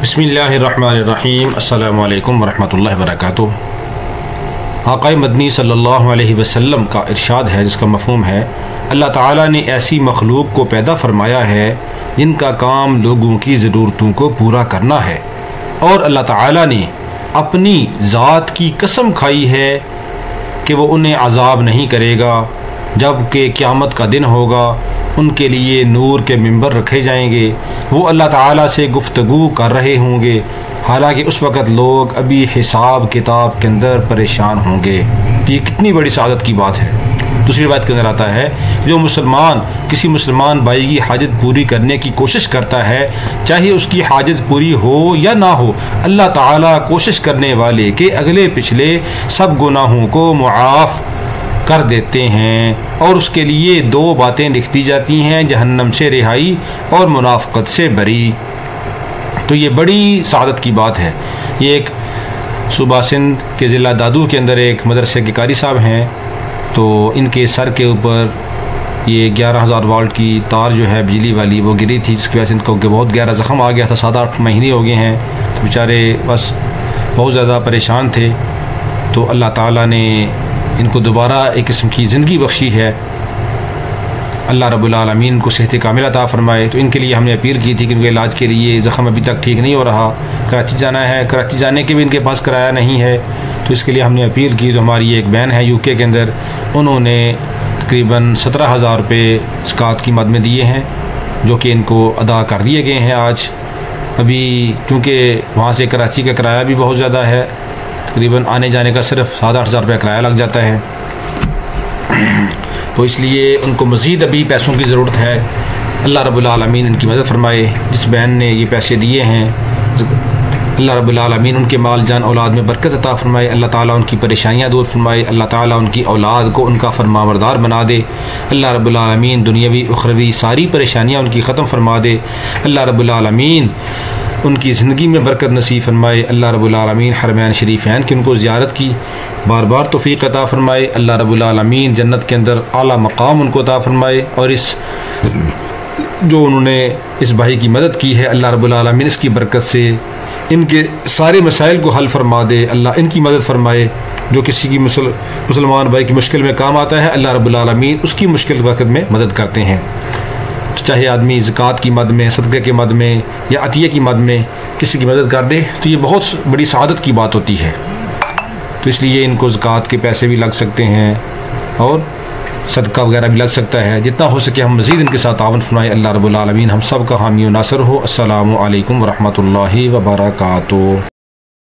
बिस्मिल्लाहिर्रहमानिर्रहीम। अस्सलामु अलैकुम वरहमतुल्लाहि वबरकातुहू। आक़ाए मदनी सल्लल्लाहु अलैहि वसल्लम का इरशाद है, जिसका मफ़हूम है अल्लाह ताला ने ऐसी मखलूक को पैदा फरमाया है जिनका काम लोगों की ज़रूरतों को पूरा करना है, और अल्लाह ताला ने अपनी ज़ात की कसम खाई है कि वो उन्हें अज़ाब नहीं करेगा। जबकि क़यामत का दिन होगा, उनके लिए नूर के मिंबर रखे जाएंगे, वो अल्लाह ताला से गुफ्तगू कर रहे होंगे, हालांकि उस वक़्त लोग अभी हिसाब किताब के अंदर परेशान होंगे। तो ये कितनी बड़ी सादत की बात है। दूसरी बात के अंदर आता है, जो मुसलमान किसी मुसलमान भाई की हाजत पूरी करने की कोशिश करता है, चाहे उसकी हाजत पूरी हो या ना हो, अल्लाह ताला कोशिश करने वाले के अगले पिछले सब गुनाहों को मुआफ़ कर देते हैं, और उसके लिए दो बातें लिख दी जाती हैं, जहन्नम से रिहाई और मुनाफ़क़त से बरी। तो ये बड़ी सादत की बात है। ये एक सूबा सिंध के ज़िला दादू के अंदर एक मदरसे के कारी साहब हैं, तो इनके सर के ऊपर ये 11,000 वाल्ट की तार जो है बिजली वाली वो गिरी थी, जिसकी वजह से इनको बहुत गहरा ज़ख्म आ गया था। 7-8 महीने हो गए हैं, तो बेचारे बस बहुत ज़्यादा परेशान थे। तो अल्लाह ताला ने इनको दोबारा एक किस्म की ज़िंदगी बख्शी है। अल्लाह रब्बुल आलमीन को सेहत कामिल अता फ़रमाए। तो इनके लिए हमने अपील की थी कि इनके इलाज के लिए ज़ख़म अभी तक ठीक नहीं हो रहा, कराची जाना है, कराची जाने के भी इनके पास किराया नहीं है, तो इसके लिए हमने अपील की। तो हमारी एक बहन है यूके के अंदर, उन्होंने तकरीबन 17,000 रुपये ज़कात की मद में दिए हैं, जो कि इनको अदा कर दिए गए हैं आज। अभी क्योंकि वहाँ से कराची का किराया भी बहुत ज़्यादा है, तकरीबन आने जाने का सिर्फ 7-8 हज़ार रुपये किराया लग जाता है, तो इसलिए उनको मज़ीद अभी पैसों की ज़रूरत है। अल्लाह रब्बुल आलमीन इनकी मदद फरमाए। जिस बहन ने ये पैसे दिए हैं, अल्लाह रब्बुल आलमीन उनके माल जान औलाद में बरकत अता फरमाए। अल्लाह ताला उनकी परेशानियाँ दूर फरमाए। अल्लाह ताला उनकी औलाद को उनका फरमाबरदार बना दे। अल्लाह रब्बुल आलमीन दुनियावी उखरवी सारी परेशानियाँ उनकी ख़त्म फरमा दे। अल्लाह रब्बुल आलमीन उनकी ज़िंदगी में बरकत नसीब फरमाए। अल्लाह रब्बुल आलमीन हरमैन शरीफ़ैन की उनको ज़ियारत की बार बार तौफ़ीक़ अता फ़रमाए। अल्लाह रब्बुल आलमीन जन्नत के अंदर आला मकाम उनको अता फ़रमाए, और इस जो उन्होंने इस भाई की मदद की है, अल्लाह रब्बुल आलमीन इसकी बरकत से इनके सारे मसाइल को हल फरमा दे। अल्लाह इनकी मदद फरमाए। जो किसी की मुसलमान भाई की मुश्किल में काम आता है, अल्लाह रब्बुल आलमीन उसकी मुश्किल वक़्त में मदद करते हैं। चाहे आदमी ज़कात की मद में, सदक़े की मद में या अतिये की मद में किसी की मदद कर दे, तो ये बहुत बड़ी सआदत की बात होती है। तो इसलिए इनको ज़कात के पैसे भी लग सकते हैं और सदका वगैरह भी लग सकता है। जितना हो सके हम मज़ीद इनके साथ तावन फरमाएं। अल्लाह रब्बुल आलमीन हम सब का हामी व नासर हो। अस्सलामु अलैकुम वरहमतुल्लाहि वबरकातुहू।